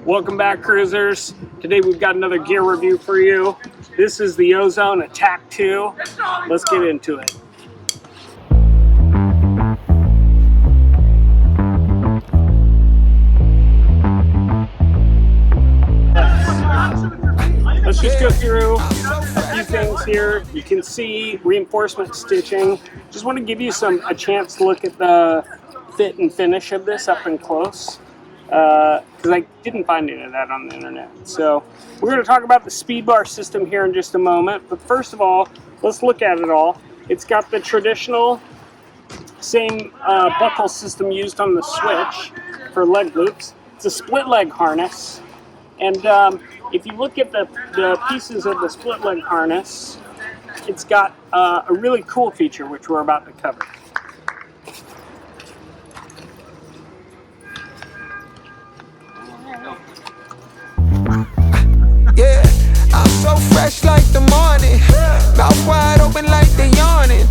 Welcome back, cruisers. Today we've got another gear review for you. This is the Ozone Atak 2. Let's get into it. Let's just go through a few things here. You can see reinforcement stitching. Just want to give you a chance to look at the fit and finish of this up and close, because I didn't find any of that on the internet. So we're going to talk about the speed bar system here in just a moment. But first of all, let's look at it all. It's got the traditional same buckle system used on the switch for leg loops. It's a split leg harness. And if you look at the pieces of the split leg harness, it's got a really cool feature which we're about to cover. Yeah, I'm so fresh like the morning, mouth wide open like they yawning.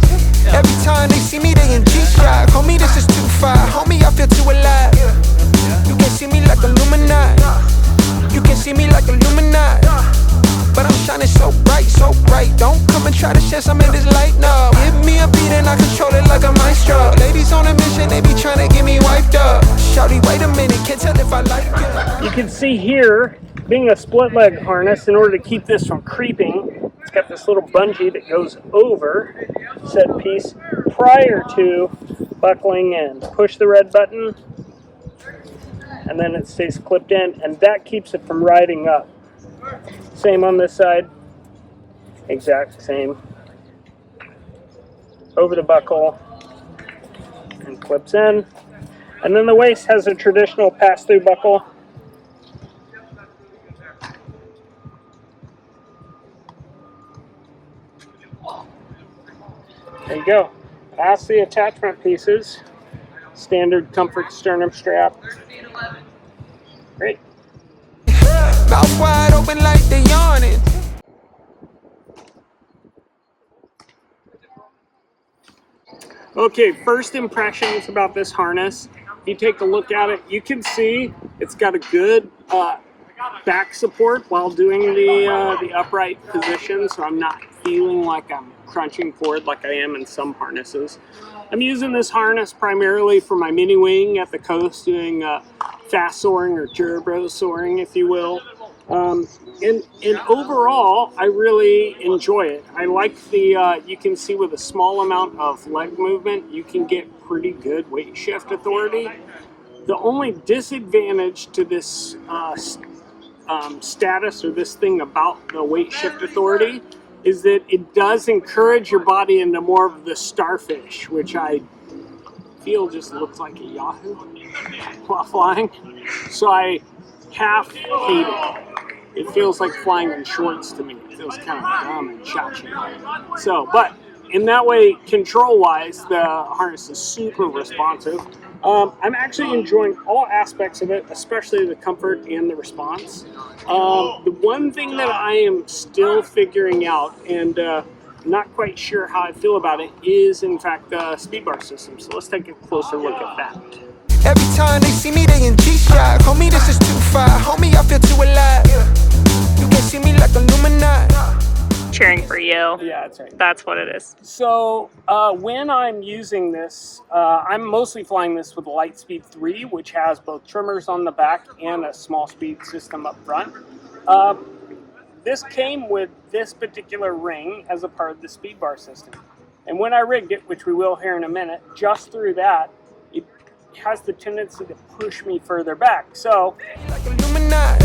Every time they see me, they in G-Shock. Homie, this is too far. Homie, I feel too alive. You can see me like Illuminati. You can see me like Illuminati. But I'm shining so bright, so bright. Don't come and try to share some of this light, no. Give me a beat and I control it like a maestro. Ladies on a mission, they be trying to get me wiped up. Shawty, wait a minute, can't tell if I like it. You can see here, being a split leg harness, in order to keep this from creeping, it's got this little bungee that goes over said piece prior to buckling in. Push the red button, and then it stays clipped in, and that keeps it from riding up. Same on this side, exact same. Over the buckle and clips in. And then the waist has a traditional pass-through buckle. There you go. That's the attachment pieces. Standard comfort sternum strap. Great. Mouth wide open like they yawning. Okay, first impressions about this harness. If you take a look at it, you can see it's got a good back support while doing the upright position, so I'm not feeling like I'm crunching forward like I am in some harnesses. I'm using this harness primarily for my mini wing at the coast, doing fast soaring or turbo soaring, if you will. And overall, I really enjoy it. I like the, you can see with a small amount of leg movement, you can get pretty good weight shift authority. The only disadvantage to this status or this thing about the weight shift authority is that it does encourage your body into more of the starfish, which I feel just looks like a Yahoo while flying. So I half hate it. It feels like flying in shorts to me. It feels kind of dumb and chachi. So, but in that way, control-wise, the harness is super responsive. I'm actually enjoying all aspects of it, especially the comfort and the response. The one thing that I am still figuring out and not quite sure how I feel about it is, in fact, the speed bar system. So let's take a closer look at that. Every time they see me, they in G-Shock. Homie, this is too far. Homie, I feel too alive. You can see me like Illuminati. Cheering for you. Yeah, that's right. That's what it is. So when I'm using this, I'm mostly flying this with Lightspeed 3, which has both trimmers on the back and a small speed system up front. This came with this particular ring as a part of the speed bar system. And when I rigged it, which we will here in a minute, just through that, it has the tendency to push me further back. So, like Illuminati.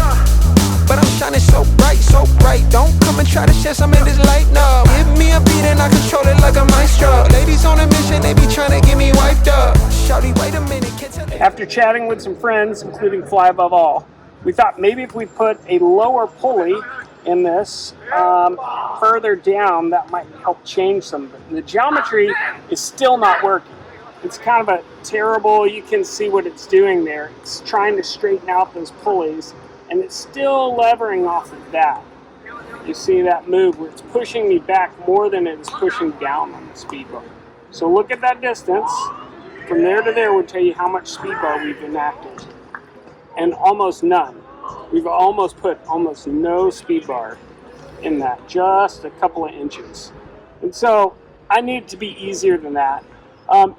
But I'm shining so bright, so bright. Don't come and try to share some of this light, no. Give me a beat and I control it like a maestro. Ladies on a mission, they be trying to get me wiped up. Shawty, wait a minute, can't tell. After chatting with some friends, including Fly Above All, we thought maybe if we put a lower pulley in this further down, that might help change some of it. The geometry is still not working. It's kind of a terrible, you can see what it's doing there. It's trying to straighten out those pulleys, and it's still levering off of that. You see that move where it's pushing me back more than it is pushing down on the speed bar. So look at that distance. From there to there would tell you how much speed bar we've enacted. And almost none. We've almost put almost no speed bar in that, just a couple of inches. And so I need it to be easier than that.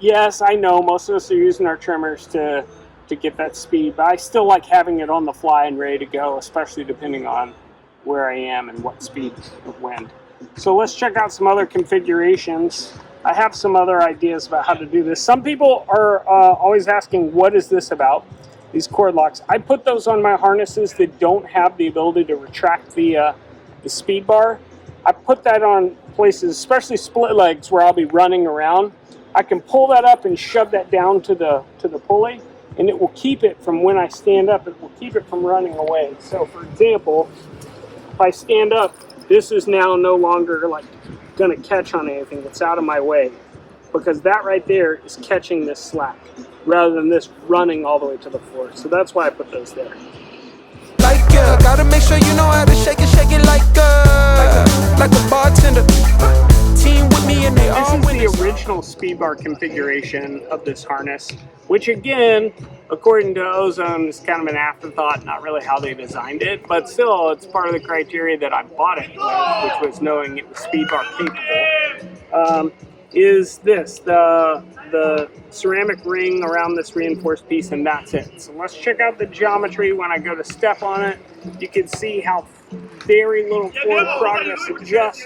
Yes, I know most of us are using our trimmers to get that speed, but I still like having it on the fly and ready to go, especially depending on where I am and what speed of wind. So let's check out some other configurations. I have some other ideas about how to do this. Some people are always asking, what is this about? These cord locks. I put those on my harnesses that don't have the ability to retract the speed bar. I put that on places, especially split legs, where I'll be running around. I can pull that up and shove that down to the pulley, and it will keep it from, when I stand up, it will keep it from running away. So for example, if I stand up, this is now no longer like gonna catch on anything that's out of my way, because that right there is catching this slack rather than this running all the way to the floor. So that's why I put those there. Like, gotta make sure you know how to shake it like a bartender. Team with me and they all This is the original speed bar configuration of this harness, which again, according to Ozone, is kind of an afterthought, not really how they designed it, but still it's part of the criteria that I bought it with, which was knowing it was speed bar capable. Is this, the ceramic ring around this reinforced piece, and that's it. So let's check out the geometry. When I go to step on it, you can see how very little forward progress, it just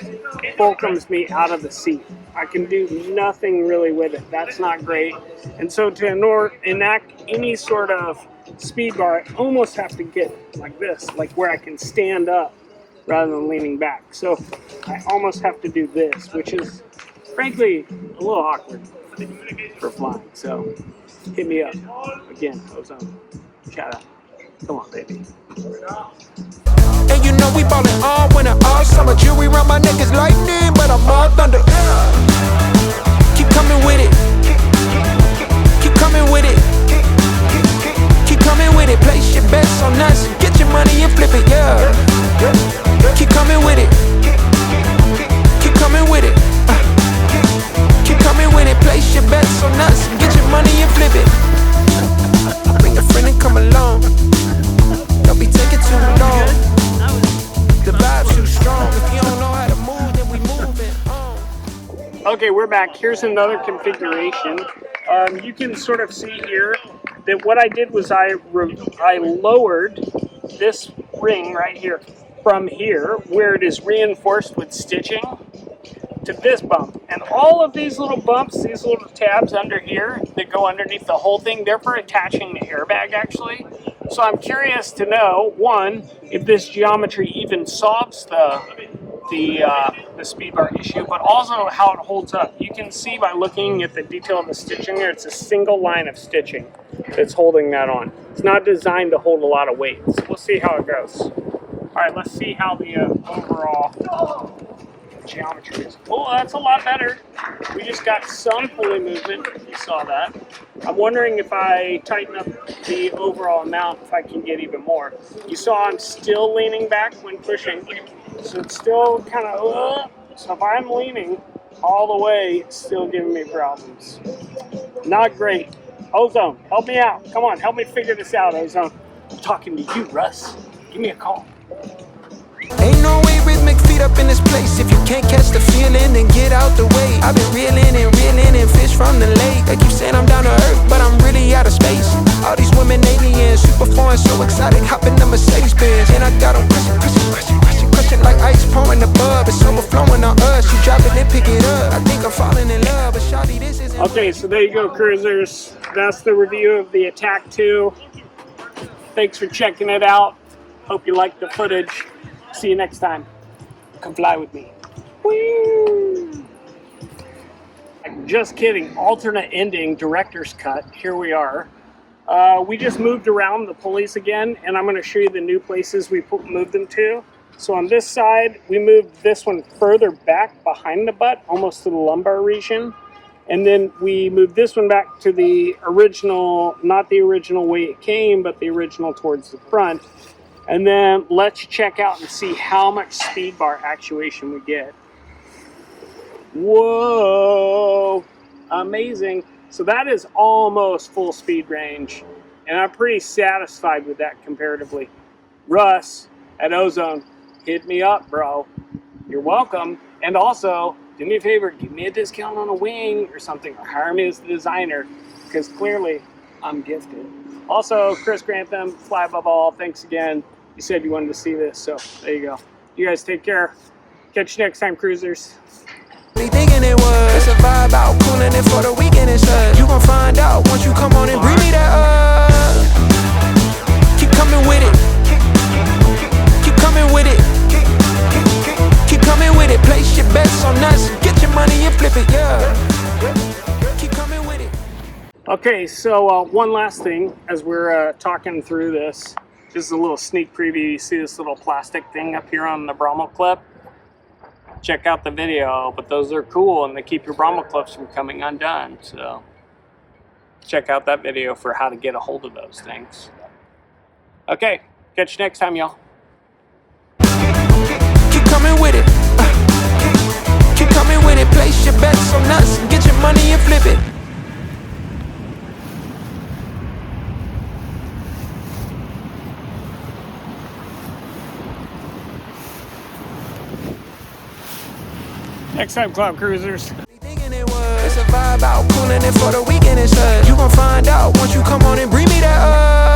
fulcrums me out of the seat. I can do nothing really with it. That's not great. And so to enact any sort of speed bar, I almost have to get like this, like where I can stand up rather than leaning back. So I almost have to do this, which is frankly a little awkward for flying. So hit me up again, Ozone. Shout out. Come on, baby. And you know we ballin' all winter, all summer. Jewelry around my neck is lightning, but I'm all thunder. Keep coming with it. Keep coming with it. Keep coming with it. Place your bets on us. Get your money and flip it, yeah. Keep coming with it. Keep coming with it. Keep coming with it. Place your bets on us. Get your money and flip it. Bring a friend and come along. Don't be taking too long. The vibe's too strong. If you don't know how to move, then we moving on. Okay, we're back. Here's another configuration. You can sort of see here that what I did was I lowered this ring right here from here, where it is reinforced with stitching, to this bump. And all of these little bumps, these little tabs under here that go underneath the whole thing, they're for attaching the airbag actually. So I'm curious to know, one, if this geometry even solves the speed bar issue, but also how it holds up. You can see by looking at the detail of the stitching there, it's a single line of stitching that's holding that on. It's not designed to hold a lot of weight. So we'll see how it goes. All right, let's see how the overall geometry is. Oh, that's a lot better. We just got some pulley movement. You saw that. I'm wondering if I tighten up the overall amount, if I can get even more. You saw I'm still leaning back when pushing, so it's still kind of, so if I'm leaning all the way, it's still giving me problems. Not great. Ozone, help me out. Come on, help me figure this out, Ozone. I'm talking to you, Russ. Give me a call. Ain't no way rhythmic feet up in this place. If you can't catch the feeling, then get out the way. I've been reeling and fish from the lake. They keep saying I'm down to earth, but I'm really out of space. All these women aliens, super foreign, so exotic. Hop in the Mercedes Benz, and I got them crushing like ice pouring the bub. It's overflowing on us. You drop it and pick it up. I think I'm falling in love, but shawty, this isn't. Okay, so there you go, cruisers. That's the review of the Atak 2. Thanks for checking it out. Hope you liked the footage. See you next time. Come fly with me. Whee! Just kidding. Alternate ending, director's cut. Here we are. We just moved around the pulleys again, and I'm going to show you the new places we moved them to. So on this side, we moved this one further back behind the butt, almost to the lumbar region. And then we moved this one back to the original, not the original way it came, but the original towards the front. And then let's check out and see how much speed bar actuation we get. Whoa, amazing. So that is almost full speed range, and I'm pretty satisfied with that comparatively. Russ at Ozone, hit me up, bro. You're welcome. And also, do me a favor, give me a discount on a wing or something, or hire me as the designer, because clearly I'm gifted. Also, Chris Grantham, Fly Above All, thanks again. You said you wanted to see this, so there you go. You guys take care. Catch you next time, cruisers. Thinking it was. It's a vibe out, cooling it for the weekend and such. You gon' find out once you come on and bring me that keep coming with it. Keep coming with it. Keep coming with it. Place your bets on us. Get your money and flip it, yeah. Keep coming with it. Okay, so one last thing as we're talking through this. Just a little sneak preview. You see this little plastic thing up here on the Bromo clip? Check out the video, but those are cool and they keep your Bromo clips from coming undone. So check out that video for how to get a hold of those things. Okay, catch you next time, y'all. Keep coming with it. Keep coming with it. Place your bets on us. Get your money and flip it. Next time, Cloud Cruisers. Thinking it was. It's a vibe out, cooling it for the weekend and such. You gon' find out once you come on and bring me that